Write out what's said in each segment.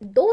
2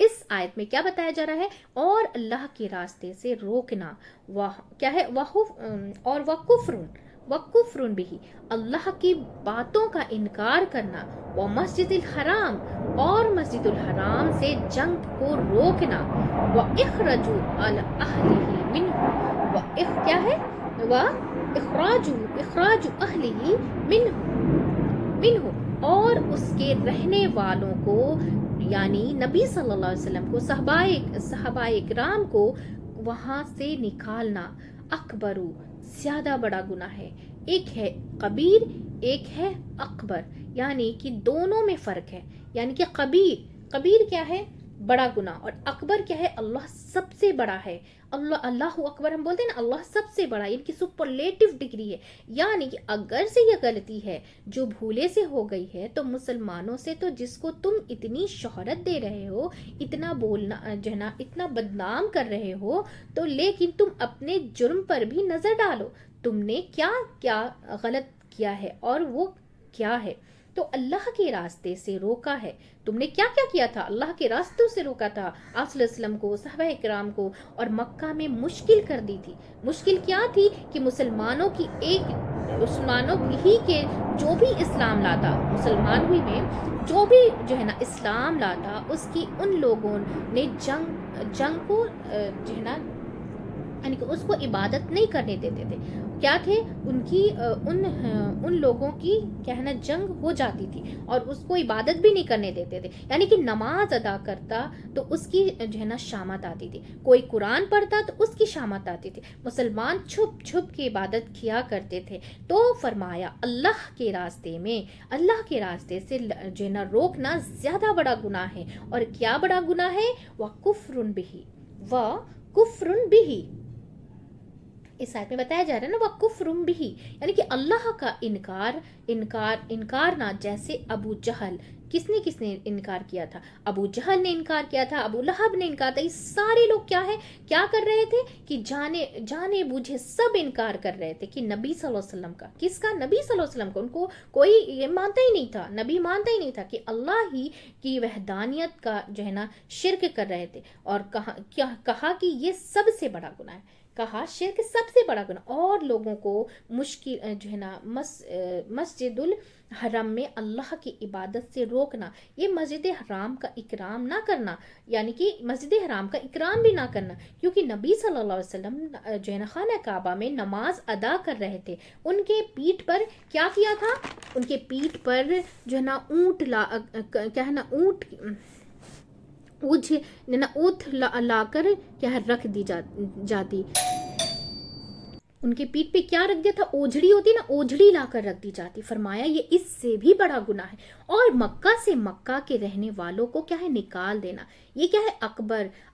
اس آیت میں کیا بتایا جا رہا ہے؟ اور اللہ کے راستے سے روکنا، کیا ہے؟ اور وَكُفْرٌ بِهِ، اللہ کی باتوں کا انکار کرنا، وَمَسْجِدِ الْحَرَام، اور مسجد الحرام سے جنگ کو روکنا، وَإِخْرَاجُ أَهْلِهِ مِنْهُ، کیا ہے؟ اخراج اہلہ منہ، اور اس کے رہنے والوں کو، یعنی نبی صلی اللہ علیہ وسلم کو، صحابہ اکرام کو وہاں سے نکالنا، اکبرو، زیادہ بڑا گناہ ہے۔ ایک ہے کبیر، ایک ہے اکبر، یعنی کہ دونوں میں فرق ہے۔ یعنی کہ کبیر کیا ہے؟ بڑا گناہ، اور اکبر کیا ہے؟ اللہ سب سے بڑا ہے۔ اللہ اکبر ہم بولتے ہیں نا، اللہ سب سے بڑا، ان کی سپرلیٹو ڈگری ہے۔ یعنی کہ اگر سے یہ غلطی ہے جو بھولے سے ہو گئی ہے، تو مسلمانوں سے، تو جس کو تم اتنی شہرت دے رہے ہو، اتنا بولنا جو ہے نا، اتنا بدنام کر رہے ہو، تو لیکن تم اپنے جرم پر بھی نظر ڈالو، تم نے کیا کیا غلط کیا ہے اور وہ کیا ہے۔ تو اللہ کے راستے سے روکا ہے، تم نے کیا کیا کیا تھا؟ اللہ کے راستوں سے روکا تھا آپ صلی اللہ علیہ وسلم کو، صحابہ اکرام کو، اور مکہ میں مشکل کر دی تھی۔ مشکل کیا تھی؟ کہ مسلمانوں ہی کے جو بھی اسلام لاتا، مسلمان ہوئی میں جو بھی جو ہے نا اسلام لاتا، اس کی ان لوگوں نے جنگ کو جو ہے نا، یعنی کہ اس کو عبادت نہیں کرنے دیتے تھے۔ کیا تھے ان کی ان لوگوں کی کیا ہے نا، جنگ ہو جاتی تھی اور اس کو عبادت بھی نہیں کرنے دیتے تھے۔ یعنی کہ نماز ادا کرتا تو اس کی جو ہے نا شامت آتی تھی، کوئی قرآن پڑھتا تو اس کی شامت آتی تھی، مسلمان چھپ چھپ کے عبادت کیا کرتے تھے۔ تو فرمایا اللہ کے راستے میں، اللہ کے راستے سے جو ہے نا روکنا زیادہ بڑا گناہ ہے۔ اور کیا بڑا گناہ ہے؟ وَكُفْرٌ بِهِ، اس آیت میں بتایا جا رہا ہے نا، وَكُفْرٌ بِهِ، یعنی کہ اللہ کا انکار نہ، جیسے ابو جہل، کس نے انکار کیا تھا؟ ابو جہل نے انکار کیا تھا، ابو لہب نے انکار تھا، یہ سارے لوگ کیا کر رہے تھے؟ کہ جانے بوجھے سب انکار کر رہے تھے کہ نبی صلی اللہ علیہ وسلم کا، کس کا؟ نبی صلی اللہ علیہ وسلم کا، ان کو کوئی یہ مانتا ہی نہیں تھا، نبی مانتا ہی نہیں تھا، کہ اللہ ہی کی وحدانیت کا جو ہے نا شرک کر رہے تھے، اور کہا کہ یہ سب سے بڑا گناہ ہے، کہا شرک سب سے بڑا گناہ، اور لوگوں کو مشکل جو ہے نا مسجد الحرام میں اللہ کی عبادت سے روکنا، یہ مسجد حرام کا اکرام نہ کرنا، یعنی کہ مسجد حرام کا اکرام بھی نہ کرنا، کیونکہ نبی صلی اللہ علیہ وسلم جو ہے نا خانہ کعبہ میں نماز ادا کر رہے تھے، ان کے پیٹھ پر کیا کیا تھا؟ ان کے پیٹھ پر جو ہے نا اونٹ لا کر کیا رکھ دی جاتی، ان کے پیٹھ پہ کیا رکھ دیا تھا؟ اوجھڑی ہوتی نا، اوجھڑی لا کر رکھ دی جاتی۔ فرمایا یہ اس سے بھی بڑا گناہ ہے۔ اور مکہ کے رہنے والوں کو کیا ہے؟ نکال دینا، یہ کیا ہے؟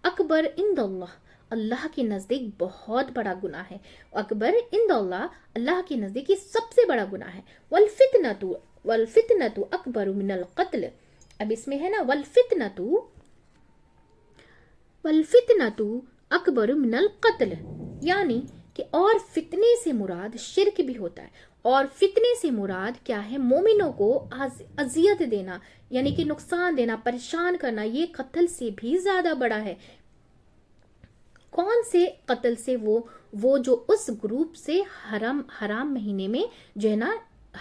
اکبر عند اللہ، اللہ کے نزدیک بہت بڑا گناہ ہے۔ اکبر عند اللہ، اللہ کے نزدیک یہ سب سے بڑا گناہ ہے۔ والفتنۃ اکبر من القتل، اب اس میں ہے نا والفتنۃ اکبر من القتل، یعنی کہ اور فتنے سے مراد شرک بھی ہوتا ہے، اور فتنے سے مراد کیا ہے؟ مومنوں کو اذیت دینا، یعنی کہ نقصان دینا، پریشان کرنا، یہ قتل سے بھی زیادہ بڑا ہے۔ کون سے قتل سے؟ وہ جو اس گروپ سے حرام مہینے میں جو ہے نا،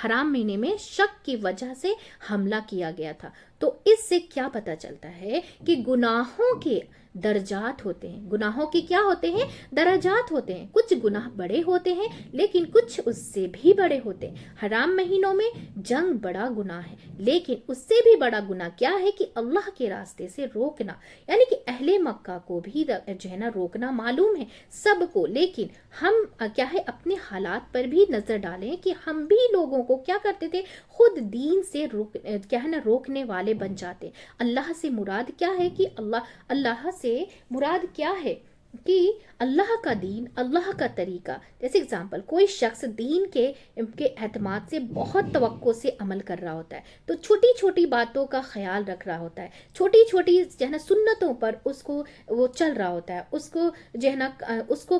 حرام مہینے میں شک کی وجہ سے حملہ کیا گیا تھا۔ تو اس سے کیا پتہ چلتا ہے کہ گناہوں کے درجات ہوتے ہیں، گناہوں کے کیا ہوتے ہیں؟ درجات ہوتے ہیں، کچھ گناہ بڑے ہوتے ہیں لیکن کچھ اس سے بھی بڑے ہوتے ہیں۔ حرام مہینوں میں جنگ بڑا گناہ ہے، لیکن اس سے بھی بڑا گناہ کیا ہے؟ کہ اللہ کے راستے سے روکنا، یعنی کہ اہل مکہ کو بھی جو ہے نا روکنا معلوم ہے سب کو، لیکن ہم کیا ہے؟ اپنے حالات پر بھی نظر ڈالیں کہ ہم بھی لوگوں کو کیا کرتے تھے؟ خود دین سے کیا ہے نا روکنے والے بن جاتے۔ اللہ سے مراد کیا ہے؟ کہ اللہ سے مراد کیا ہے؟ کہ اللہ کا دین، اللہ کا طریقہ۔ جیسے اگزامپل، کوئی شخص دین کے اعتماد سے بہت توقع سے عمل کر رہا ہوتا ہے، تو چھوٹی چھوٹی باتوں کا خیال رکھ رہا ہوتا ہے، چھوٹی چھوٹی جو ہے نا سنتوں پر اس کو وہ چل رہا ہوتا ہے، اس کو جو ہے نا اس کو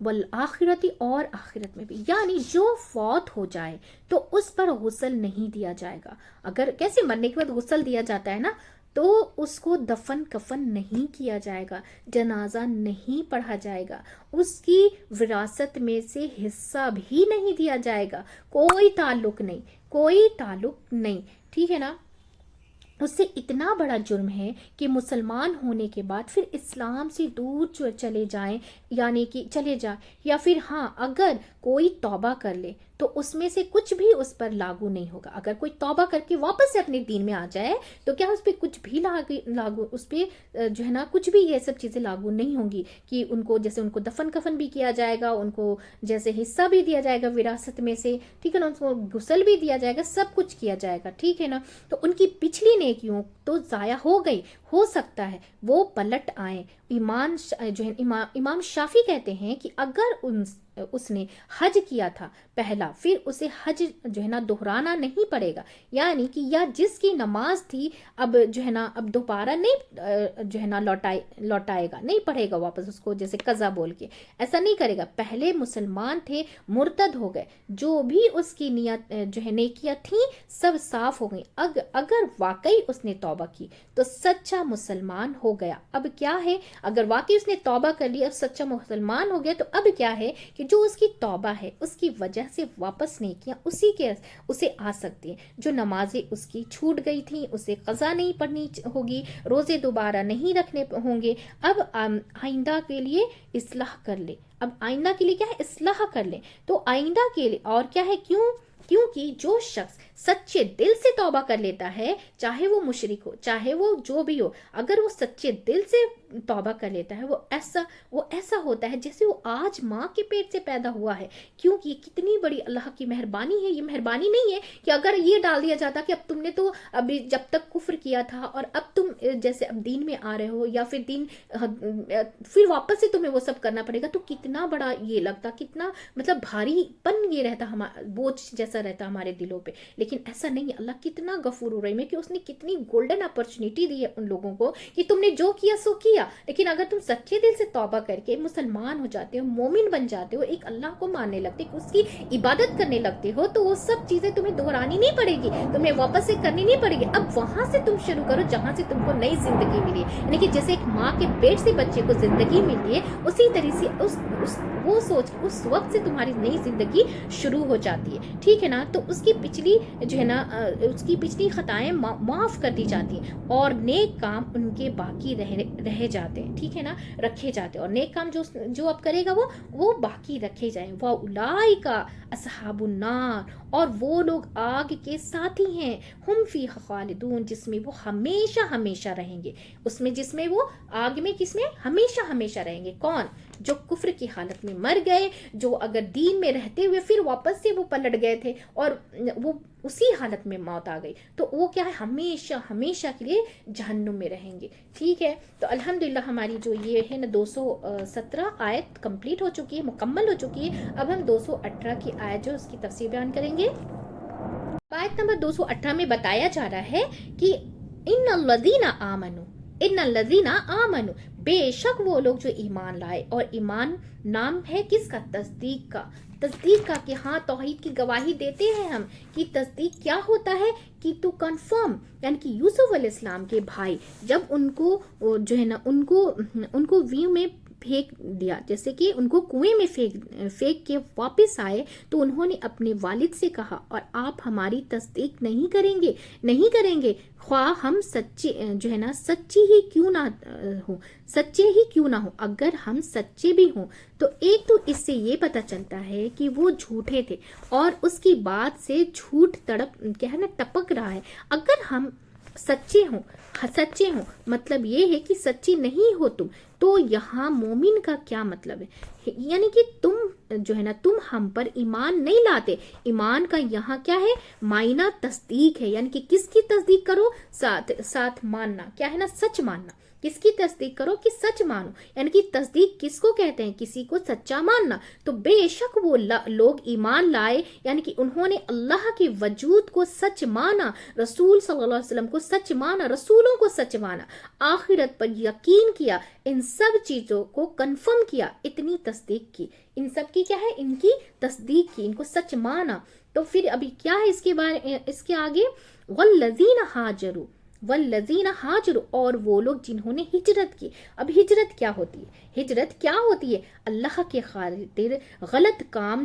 والآخرتی اور آخرت میں بھی، یعنی جو فوت ہو جائے تو اس پر غسل نہیں دیا جائے گا. اگر کیسے مرنے کے بعد غسل دیا جاتا ہے نا، تو اس کو دفن کفن نہیں کیا جائے گا، جنازہ نہیں پڑھا جائے گا، اس کی وراثت میں سے حصہ بھی نہیں دیا جائے گا، کوئی تعلق نہیں، کوئی تعلق نہیں. ٹھیک ہے نا. اس سے اتنا بڑا جرم ہے کہ مسلمان ہونے کے بعد پھر اسلام سے دور چلے جائیں، یعنی کہ چلے جائیں، یا پھر ہاں اگر کوئی توبہ کر لے تو اس میں سے کچھ بھی اس پر لاگو نہیں ہوگا. اگر کوئی توبہ کر کے واپس سے اپنے دین میں آ جائے تو کیا اس پہ کچھ بھی لاگو اس پہ جو ہے نا کچھ بھی یہ سب چیزیں لاگو نہیں ہوں گی کہ ان کو جیسے ان کو دفن کفن بھی کیا جائے گا، ان کو جیسے حصہ بھی دیا جائے گا وراثت میں سے، ٹھیک ہے نا، ان کو غسل بھی دیا جائے گا، سب کچھ کیا جائے گا. ٹھیک ہے نا. تو ان کی پچھلی نیکیوں تو ضائع ہو گئی، ہو سکتا ہے وہ پلٹ آئیں. جو ہے امام شافی کہتے ہیں کہ اگر اس نے حج کیا تھا پہلا، پھر اسے حج جو ہے نا دہرانا نہیں پڑے گا، یعنی کہ یا جس کی نماز تھی اب جو ہے نا اب دوبارہ نہیں جو ہے نا لوٹائے گا، نہیں پڑھے گا واپس اس کو جیسے قضا بول کے، ایسا نہیں کرے گا. پہلے مسلمان تھے، مرتد ہو گئے، جو بھی اس کی نیت جو ہے نیکیاں تھیں سب صاف ہو گئی. اگر واقعی اس نے توبہ کی تو سچا مسلمان ہو گیا. اب کیا ہے، اگر واقعی اس نے توبہ کر لی، اب سچا مسلمان ہو گیا، تو اب کیا ہے کہ جو اس کی توبہ ہے اس کی وجہ سے واپس نیکیاں اسے آ سکتی ہیں. جو نمازیں اس کی چھوٹ گئی تھیں اسے قضا نہیں پڑھنی ہوگی، روزے دوبارہ نہیں رکھنے ہوں گے. اب آئندہ کے لیے اصلاح کر لے. اب آئندہ کے لیے کیا ہے، اصلاح کر لے. تو آئندہ کے لیے اور کیا ہے، کیونکہ جو شخص سچے دل سے توبہ کر لیتا ہے، چاہے وہ مشرک ہو، چاہے وہ جو بھی ہو، اگر وہ سچے دل سے توبہ کر لیتا ہے، وہ ایسا ہوتا ہے جیسے وہ آج ماں کے پیٹ سے پیدا ہوا ہے. کیونکہ یہ کتنی بڑی اللہ کی مہربانی ہے. یہ مہربانی نہیں ہے کہ اگر یہ ڈال دیا جاتا کہ اب تم نے تو ابھی جب تک کفر کیا تھا اور اب تم جیسے اب دین میں آ رہے ہو، یا پھر پھر واپس سے تمہیں وہ سب کرنا پڑے گا، تو کتنا بڑا یہ لگتا، کتنا مطلب بھاری پن یہ رہتا، بوجھ جیسا رہتا ہمارے دلوں پہ. لیکن ایسا نہیں ہے. اللہ کتنا غفور الرحیم ہے کہ اس نے کتنی گولڈن اپرچونٹی دی ہے ان لوگوں کو کہ تم نے جو کیا سو کیا، لیکن اگر تم سچے دل سے توبہ کر کے مسلمان ہو جاتے ہو، مومن بن جاتے ہو، ایک اللہ کو ماننے لگتے ہو، اس کی عبادت کرنے لگتے ہو، تو وہ سب چیزیں تمہیں دہرانی نہیں پڑے گی، تمہیں واپس سے کرنی نہیں پڑے گی. اب وہاں سے تم شروع کرو جہاں سے تم کو نئی زندگی ملی ہے. یعنی کہ جیسے ایک ماں کے پیٹ سے بچے کو زندگی ملتی ہے، اسی طرح سے وہ سوچ اس وقت سے تمہاری نئی زندگی شروع ہو جاتی ہے. ٹھیک ہے نا. تو اس کی پچھلی جو ہے نا اس کی پچھلی خطائیں معاف کر دی جاتی ہیں، اور نیک کام ان کے باقی رہ جاتے ہیں. ٹھیک ہے نا، رکھے جاتے ہیں. اور نیک کام جو اب کرے گا وہ باقی رکھے جائیں. وَأُولَٰئِکَ أَصْحَابُ النَّارِ، اور وہ لوگ آگ کے ساتھی ہیں، ہم فیہا خالدون، جس میں وہ ہمیشہ ہمیشہ رہیں گے. اس میں جس میں وہ آگ میں کس میں ہمیشہ ہمیشہ رہیں گے. کون؟ جو کفر کی حالت میں مر گئے، جو اگر دین میں رہتے ہوئے پھر واپس سے وہ پلٹ گئے تھے اور وہ اسی حالت میں موت آ گئی، تو وہ کیا ہے، ہمیشہ ہمیشہ کے لیے جہنم میں رہیں گے. ٹھیک ہے. تو الحمدللہ ہماری جو یہ ہے نا 217 آیت کمپلیٹ ہو چکی ہے، مکمل ہو چکی ہے. اب ہم 218 کی آیت جو اس کی تفسیر بیان کریں گے. آیت نمبر 218 میں بتایا جا رہا ہے کہ ان الذین آمنوا، بے شک وہ لوگ جو ایمان لائے. اور ایمان نام ہے کس کا؟ تصدیق کا کہ ہاں توحید کی گواہی دیتے ہیں ہم. کہ تصدیق کیا ہوتا ہے کہ تو کنفرم، یعنی کہ یوسف علیہ السلام کے بھائی جب ان کو جو ہے نا ان کو ویو میں پھینک دیا، جیسے کہ ان کو کنویں میں پھینک کے واپس آئے، تو انہوں نے اپنے والد سے کہا اور آپ ہماری تصدیق نہیں کریں گے خواہ ہم سچے جو ہے نا سچے ہی کیوں نہ ہوں. اگر ہم سچے بھی ہوں تو ایک تو اس سے یہ پتہ چلتا ہے کہ وہ جھوٹے تھے اور اس کی بات سے جھوٹ ٹپک رہا ہے. اگر ہم سچے ہوں مطلب یہ ہے کہ سچے نہیں ہو تم، تو یہاں مومن کا کیا مطلب ہے؟ یعنی کہ تم ہم پر ایمان نہیں لاتے. ایمان کا یہاں کیا ہے؟ معنی تصدیق ہے. یعنی کہ کس کی تصدیق کرو؟ ساتھ ماننا. کیا ہے نا؟ سچ ماننا. کس کی تصدیق کرو؟ کہ سچ مانو. یعنی کہ تصدیق کس کو کہتے ہیں؟ کسی کو سچا ماننا. تو بے شک وہ لوگ ایمان لائے، یعنی کہ انہوں نے اللہ کے وجود کو سچ مانا، رسول صلی اللہ علیہ وسلم کو سچ مانا، رسولوں کو سچ مانا، آخرت پر یقین کیا، ان سب چیزوں کو کنفرم کیا، اتنی تصدیق کی. ان سب کی کیا ہے؟ ان کی تصدیق کی، ان کو سچ مانا. تو پھر ابھی کیا ہے اس کے آگے؟ والذین ہاجروا اور وہ لوگ جنہوں نے ہجرت کی. اب ہجرت کیا ہوتی ہے؟ ہجرت کیا ہوتی ہے؟ اللہ کے خاطر غلط کام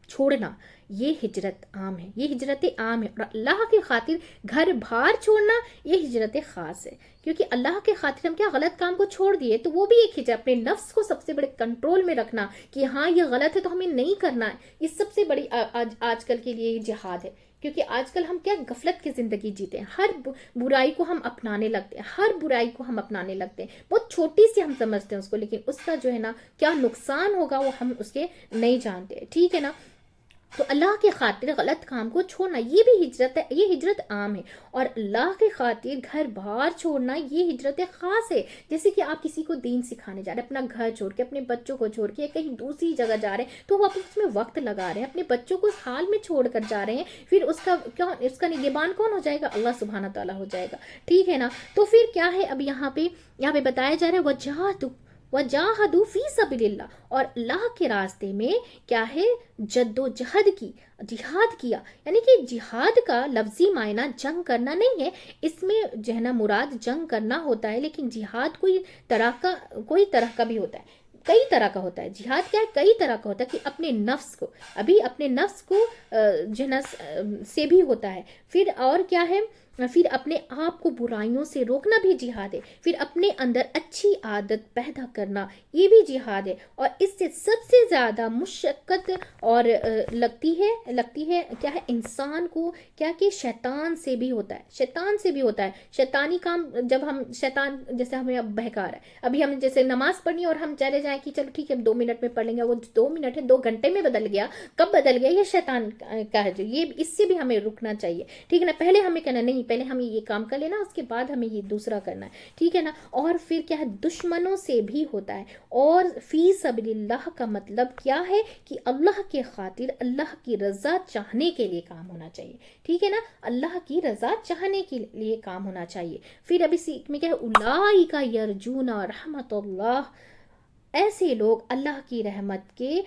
چھوڑنا، یہ ہجرت عام ہے، یہ ہجرت عام ہے. اور اللہ کے خاطر گھر بار چھوڑنا، یہ ہجرت خاص ہے. کیونکہ اللہ کے خاطر ہم کیا غلط کام کو چھوڑ دیے، تو وہ بھی ایک ہجرت. اپنے نفس کو سب سے بڑے کنٹرول میں رکھنا کہ ہاں یہ غلط ہے تو ہمیں نہیں کرنا ہے، یہ سب سے بڑی آج کل کے لیے یہ جہاد ہے. کیونکہ آج کل ہم کیا غفلت کی زندگی جیتے ہیں، ہر برائی کو ہم اپنانے لگتے ہیں، ہر برائی کو ہم اپنانے لگتے ہیں، بہت چھوٹی سی ہم سمجھتے ہیں اس کو، لیکن اس کا جو ہے نا کیا نقصان ہوگا وہ ہم اس کے نہیں جانتے. ٹھیک ہے نا. تو اللہ کے خاطر غلط کام کو چھوڑنا یہ بھی ہجرت ہے، یہ ہجرت عام ہے. اور اللہ کے خاطر گھر بار چھوڑنا یہ ہجرت خاص ہے. جیسے کہ آپ کسی کو دین سکھانے جا رہے ہیں، اپنا گھر چھوڑ کے، اپنے بچوں کو چھوڑ کے کہیں دوسری جگہ جا رہے ہیں، تو وہ آپ اس میں وقت لگا رہے ہیں، اپنے بچوں کو اس حال میں چھوڑ کر جا رہے ہیں. پھر اس کا نگہبان کون ہو جائے گا؟ اللہ سبحانہ تعالیٰ ہو جائے گا. ٹھیک ہے نا. تو پھر کیا ہے اب یہاں پہ بتایا جا رہا ہے وجاہدوا فی سبیل اللہ، اور اللہ کے راستے میں کیا ہے؟ جد و جہد کی، جہاد کیا. یعنی کہ جہاد کا لفظی معنی جنگ کرنا نہیں ہے، اس میں جو ہے نا مراد جنگ کرنا ہوتا ہے. لیکن جہاد کوئی طرح کا بھی ہوتا ہے، کئی طرح کا ہوتا ہے. جہاد کیا ہے؟ کئی طرح کا ہوتا ہے. کہ اپنے نفس کو جو ہے نا سے بھی ہوتا ہے. پھر اور کیا ہے؟ پھر اپنے آپ کو برائیوں سے روکنا بھی جہاد ہے. پھر اپنے اندر اچھی عادت پیدا کرنا یہ بھی جہاد ہے. اور اس سے سب سے زیادہ مشقت اور لگتی ہے کیا ہے؟ انسان کو کیا کہ شیطان سے بھی ہوتا ہے. شیطانی کام جب ہم شیطان جیسے ہمیں اب بہکا رہا ہے، ابھی ہم جیسے نماز پڑھنی ہے اور ہم چلے جائیں کہ چلو ٹھیک ہے 2 منٹ میں پڑھ لیں گے، وہ 2 منٹ ہے 2 گھنٹے میں بدل گیا. کب بدل گیا؟ یہ شیطان کا ہے. جو یہ اس سے بھی ہمیں رکنا چاہیے. ٹھیک ہے نا. پہلے ہمیں کہنا نہیں، پہلے ہمیں یہ کام کر لینا، اس کے بعد ہمیں یہ دوسرا کرنا ہے. ٹھیک ہے نا. اور پھر کیا ہے؟ دشمنوں سے بھی ہوتا ہے. اور فی سبیل اللہ کا مطلب کیا ہے؟ کہ اللہ کے خاطر اللہ کی رضا چاہنے کے لیے کام ہونا چاہیے. ٹھیک ہے نا. اللہ کی رضا چاہنے کے لیے کام ہونا چاہیے. پھر ابھی سیکھ میں کیا ہے؟ اولئک یرجون رحمت اللہ، ایسے لوگ اللہ کی رحمت کے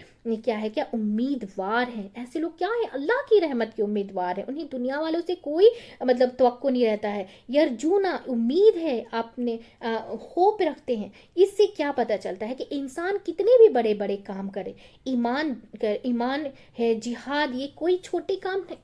کیا ہے؟ کیا امیدوار ہیں. ایسے لوگ کیا ہیں؟ اللہ کی رحمت کے امیدوار ہیں. انہیں دنیا والوں سے کوئی مطلب توقع نہیں رہتا ہے. یرجونا امید ہے، آپ نے ہوپ رکھتے ہیں. اس سے کیا پتہ چلتا ہے کہ انسان کتنے بھی بڑے بڑے کام کرے، ایمان ہے، جہاد، یہ کوئی چھوٹے کام ہے،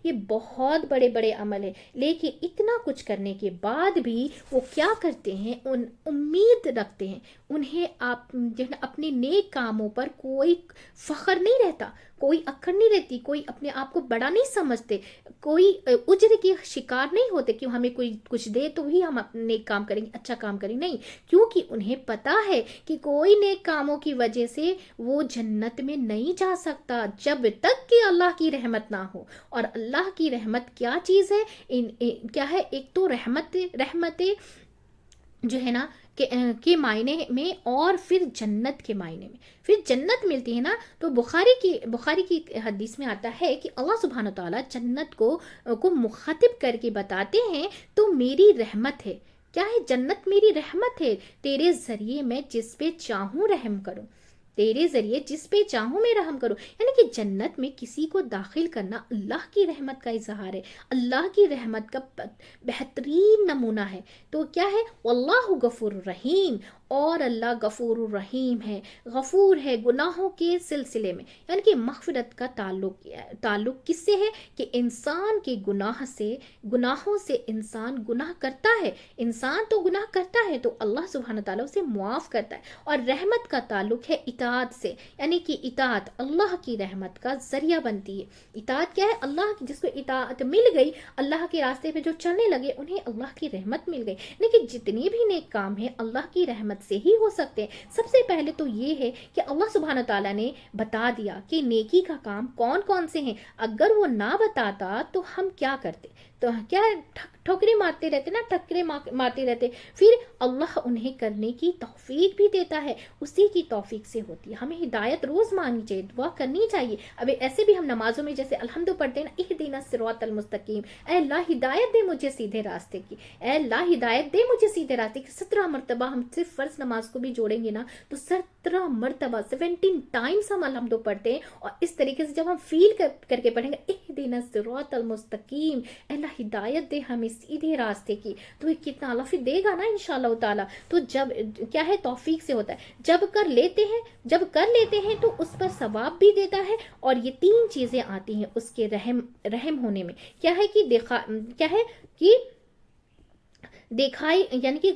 یہ بہت بڑے بڑے عمل ہے. لیکن اتنا کچھ کرنے کے بعد بھی وہ کیا کرتے ہیں؟ امید رکھتے ہیں. انہیں آپ جو ہے اپنے نیک کاموں پر کوئی فخر نہیں رہتا، کوئی اکڑ نہیں رہتی، کوئی اپنے آپ کو بڑا نہیں سمجھتے، کوئی اجر کے شکار نہیں ہوتے کہ ہمیں کوئی کچھ دے تو ہی ہم اپنے نیک کام کریں گے، اچھا کام کریں. نہیں، کیونکہ انہیں پتا ہے کہ کوئی نیک کاموں کی وجہ سے وہ جنت میں نہیں جا سکتا جب تک کہ اللہ کی رحمت نہ ہو. اور اللہ کی رحمت کیا چیز ہے؟ کیا ہے؟ ایک تو رحمت جو ہے نا کے معنی میں، اور پھر جنت کے معنی میں. پھر جنت ملتی ہے نا. تو بخاری کی حدیث میں آتا ہے کہ اللہ سبحانہ تعالیٰ جنت کو مخاطب کر کے بتاتے ہیں تو میری رحمت ہے. کیا ہے؟ جنت میری رحمت ہے، تیرے ذریعے میں جس پہ چاہوں رحم کروں، تیرے ذریعے جس پہ چاہوں میں رحم کروں. یعنی کہ جنت میں کسی کو داخل کرنا اللہ کی رحمت کا اظہار ہے، اللہ کی رحمت کا بہترین نمونہ ہے. تو کیا ہے؟ واللہ غفور الرحیم، اور اللہ غفور الرحیم ہے، غفور ہے گناہوں کے سلسلے میں. یعنی کہ مغفرت کا تعلق کس سے ہے؟ کہ انسان کے گناہوں سے انسان گناہ کرتا ہے، انسان تو گناہ کرتا ہے تو اللہ سبحانہ تعالیٰ اسے معاف کرتا ہے. اور رحمت کا تعلق ہے اطاعت سے. یعنی کہ اطاعت اللہ کی رحمت کا ذریعہ بنتی ہے. اطاعت کیا ہے؟ اللہ کی، جس کو اطاعت مل گئی، اللہ کے راستے پہ جو چلنے لگے انہیں اللہ کی رحمت مل گئی. لیکن جتنے بھی نیک کام ہیں اللہ کی رحمت سے ہی ہو سکتے ہیں. سب سے پہلے تو یہ ہے کہ اللہ سبحانہ تعالیٰ نے بتا دیا کہ نیکی کا کام کون کون سے ہیں. اگر وہ نہ بتاتا تو ہم کیا کرتے؟ تو کیا ہے ٹھوکریں مارتے رہتے نا، ٹھکریں مارتے رہتے، پھر اللہ انہیں کرنے کی توفیق بھی دیتا ہے، اسی کی توفیق سے ہوتی ہے۔ ہمیں ہدایت روز مانگنی چاہیے، دعا کرنی چاہیے۔ اب ایسے بھی ہم نمازوں میں جیسے الحمد پڑھتے ہیں نا، اہدنا الصراط المستقیم، اے اللہ ہدایت دے مجھے سیدھے راستے کی، اے اللہ ہدایت دے مجھے سیدھے راستے کی۔ 17 مرتبہ ہم صرف فرض نماز کو بھی جوڑیں گے نا تو 17 مرتبہ 17 ٹائمز ہم الحمد پڑھتے ہیں، اور اس طریقے سے جب ہم فیل کر کے پڑھیں گے اہدنا الصراط المستقیم، اے اللہ ہدایت دے ہمیں سیدھے راستے کی، تو یہ کتنا اللہ پھر دے گا نا انشاءاللہ تعالی۔ تو جب کیا ہے توفیق سے ہوتا ہے، جب کر لیتے ہیں تو اس پر ثواب بھی دیتا ہے، اور یہ 3 چیزیں آتی ہیں اس کے رحم ہونے میں، کیا ہے کہ دیکھائی، یعنی کہ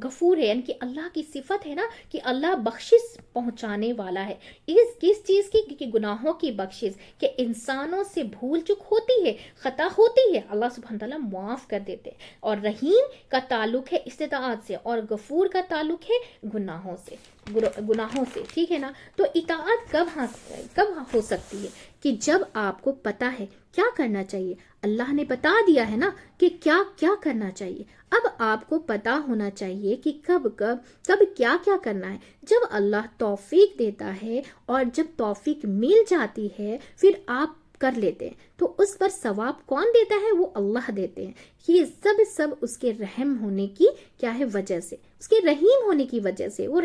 غفور ہے، یعنی کہ اللہ کی صفت ہے نا کہ اللہ بخشش پہنچانے والا ہے۔ کس چیز کی؟ کہ گناہوں کی بخشش، کہ انسانوں سے بھول چک ہوتی ہے، خطا ہوتی ہے، اللہ سبحانہ تعالیٰ معاف کر دیتے ہیں۔ اور رحیم کا تعلق ہے استطاعت سے، اور غفور کا تعلق ہے گناہوں سے، ٹھیک ہے نا۔ تو اطاعت کب ہو سکتی ہے؟ کہ جب آپ کو پتا ہے کیا کرنا چاہیے، اللہ نے بتا دیا ہے نا کہ کیا کرنا چاہیے، اب آپ کو پتا ہونا چاہیے کہ کب کیا کرنا ہے۔ جب اللہ توفیق دیتا ہے اور جب توفیق مل جاتی ہے پھر آپ کر لیتے ہیں، تو اس پر ثواب کون دیتا ہے؟ وہ اللہ دیتے ہیں۔ یہ سب اس کے رحم ہونے کی کیا ہے وجہ سے، اس کے رحیم ہونے کی وجہ سے، وہ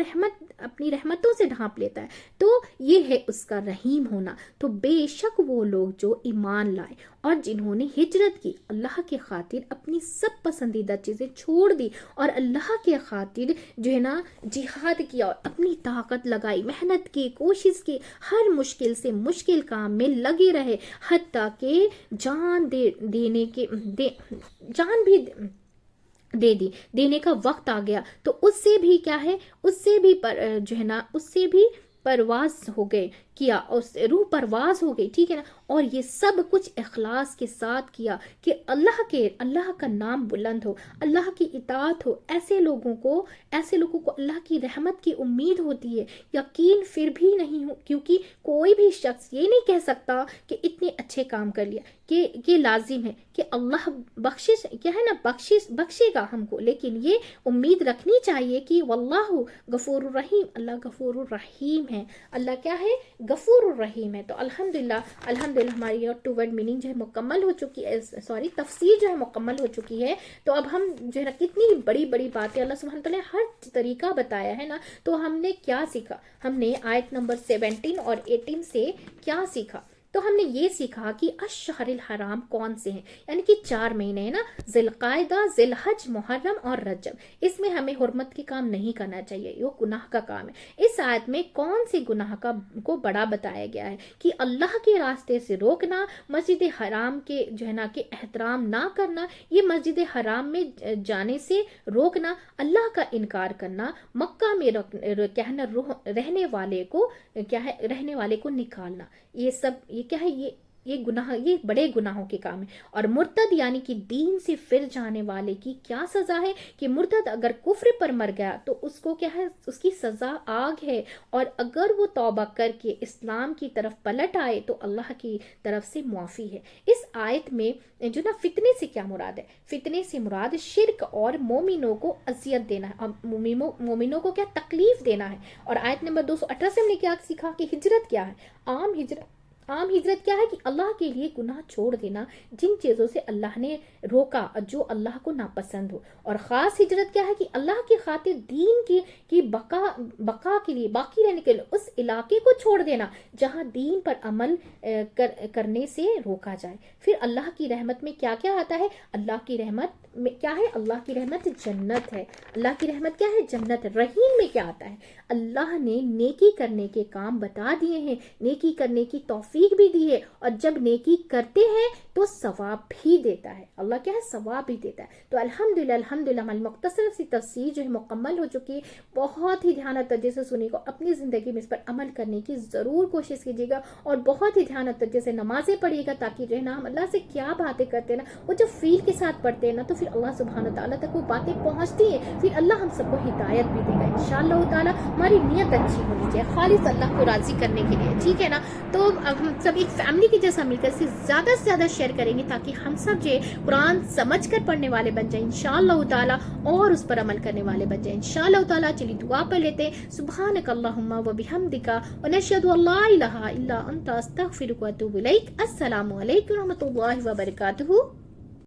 اپنی رحمتوں سے ڈھانپ لیتا ہے، تو یہ ہے اس کا رحیم ہونا۔ تو بے شک وہ لوگ جو ایمان لائے اور جنہوں نے ہجرت کی، اللہ کے خاطر اپنی سب پسندیدہ چیزیں چھوڑ دی اور اللہ کے خاطر جو ہے نا جہاد کیا اور اپنی طاقت لگائی، محنت کی، کوشش کی، ہر مشکل سے مشکل کام میں لگے رہے، حتیٰ کہ جان بھی دینے کا وقت آ گیا، تو اس سے بھی کیا ہے، اس سے بھی پرواز ہو گئے، کیا روح پرواز ہو گئی، ٹھیک ہے نا۔ اور یہ سب کچھ اخلاص کے ساتھ کیا کہ اللہ کا نام بلند ہو، اللہ کی اطاعت ہو۔ ایسے لوگوں کو اللہ کی رحمت کی امید ہوتی ہے، یقین پھر بھی نہیں ہو، کیونکہ کوئی بھی شخص یہ نہیں کہہ سکتا کہ اتنے اچھے کام کر لیا، کہ یہ لازم ہے کہ اللہ بخشے گا ہم کو، لیکن یہ امید رکھنی چاہیے کہ واللہ غفور الرحیم، اللہ غفور الرحیم ہے، اللہ کیا ہے؟ غفور الرحیم ہے۔ تو الحمدللہ ہماری ٹو ورڈ میننگ جو ہے مکمل ہو چکی ہے، تفسیر جو ہے مکمل ہو چکی ہے۔ تو اب ہم جو ہے نا کتنی بڑی باتیں اللہ سبحانہ تعالیٰ نے ہر طریقہ بتایا ہے نا، تو ہم نے کیا سیکھا؟ ہم نے آیت نمبر 17 اور 18 سے کیا سیکھا؟ تو ہم نے یہ سیکھا کہ الشہر الحرام کون سے ہیں، یعنی کہ 4 مہینے ہیں نا، ذی القعدہ، ذی الحج، محرم اور رجب۔ اس میں ہمیں حرمت کے کام نہیں کرنا چاہیے، یہ گناہ کا کام ہے۔ اس آیت میں کون سے گناہ کو بڑا بتایا گیا ہے کہ اللہ کے راستے سے روکنا، مسجد حرام کے جو ہے نا کہ احترام نہ کرنا، یہ مسجد حرام میں جانے سے روکنا، اللہ کا انکار کرنا، مکہ میں رہنے والے کو نکالنا، یہ کیا ہے؟ یہ گناہ، یہ بڑے گناہوں کے کام ہیں۔ اور مرتد یعنی کہ دین سے پھر جانے والے کی کیا سزا ہے؟ کہ مرتد اگر کفر پر مر گیا تو اس کو کیا ہے؟ اس کی سزا آگ ہے، اور اگر وہ توبہ کر کے اسلام کی طرف پلٹ آئے تو اللہ کی طرف سے معافی ہے۔ اس آیت میں جو نا فتنے سے کیا مراد ہے؟ فتنے سے مراد شرک اور مومنوں کو اذیت دینا ہے، اور مومنوں کو کیا تکلیف دینا ہے۔ اور آیت نمبر 218 سے ہم نے کیا سیکھا؟ کہ ہجرت کیا ہے؟ عام ہجرت کیا ہے؟ کہ اللہ کے لیے گناہ چھوڑ دینا، جن چیزوں سے اللہ نے روکا جو اللہ کو ناپسند ہو۔ اور خاص ہجرت کیا ہے؟ کہ اللہ کی خاطر دین کی بقا کے لیے، باقی رہنے کے لیے اس علاقے کو چھوڑ دینا جہاں دین پر عمل کرنے سے روکا جائے۔ پھر اللہ کی رحمت میں کیا کیا آتا ہے؟ اللہ کی رحمت میں کیا ہے؟ اللہ کی رحمت جنت ہے۔ اللہ کی رحمت کیا ہے؟ جنت ہے۔ رحیم میں کیا آتا ہے؟ اللہ نے نیکی کرنے کے کام بتا دیے ہیں، نیکی کرنے کی توفیق بھی دی ہے، اور جب نیکی کرتے ہیں تو ثواب بھی دیتا ہے۔ اللہ کیا ہے؟ ثواب بھی دیتا ہے۔ تو الحمدللہ ہماری مختصر سی تفسیر جو ہے مکمل ہو چکی ہے۔ بہت ہی دھیان اور توجہ سے سنی کو، اپنی زندگی میں اس پر عمل کرنے کی ضرور کوشش کیجیے گا، اور بہت ہی دھیان اور توجہ سے نمازیں پڑھیے گا، تاکہ جو ہے نا ہم اللہ سے کیا باتیں کرتے ہیں نا، وہ جب فیل کے ساتھ پڑھتے ہیں نا تو پھر اللہ سبحانہ تعالیٰ تک وہ باتیں پہنچتی ہیں، پھر اللہ ہم سب کو ہدایت بھی دے گا انشاءاللہ تعالیٰ۔ ہماری نیت اچھی ہونی چاہیے، خالص اللہ کو راضی کرنے کے لیے، ٹھیک ہے نا۔ تو اب ہم ہم سب ایک فیملی کے جیسا مل کر اسے زیادہ سے زیادہ شیئر کریں گے تاکہ ہم سب جو قرآن سمجھ کر پڑھنے والے بن جائیں انشاءاللہ تعالیٰ اور اس پر عمل کرنے والے بن جائیں انشاءاللہ تعالیٰ. چلیے دعا پڑھ لیتے ہیں. سبحانک اللہم و بحمدک ونشہد ان لا الہ الا انت استغفرک و اتوب الیک. السلام علیکم و رحمۃ اللہ وبرکاتہ.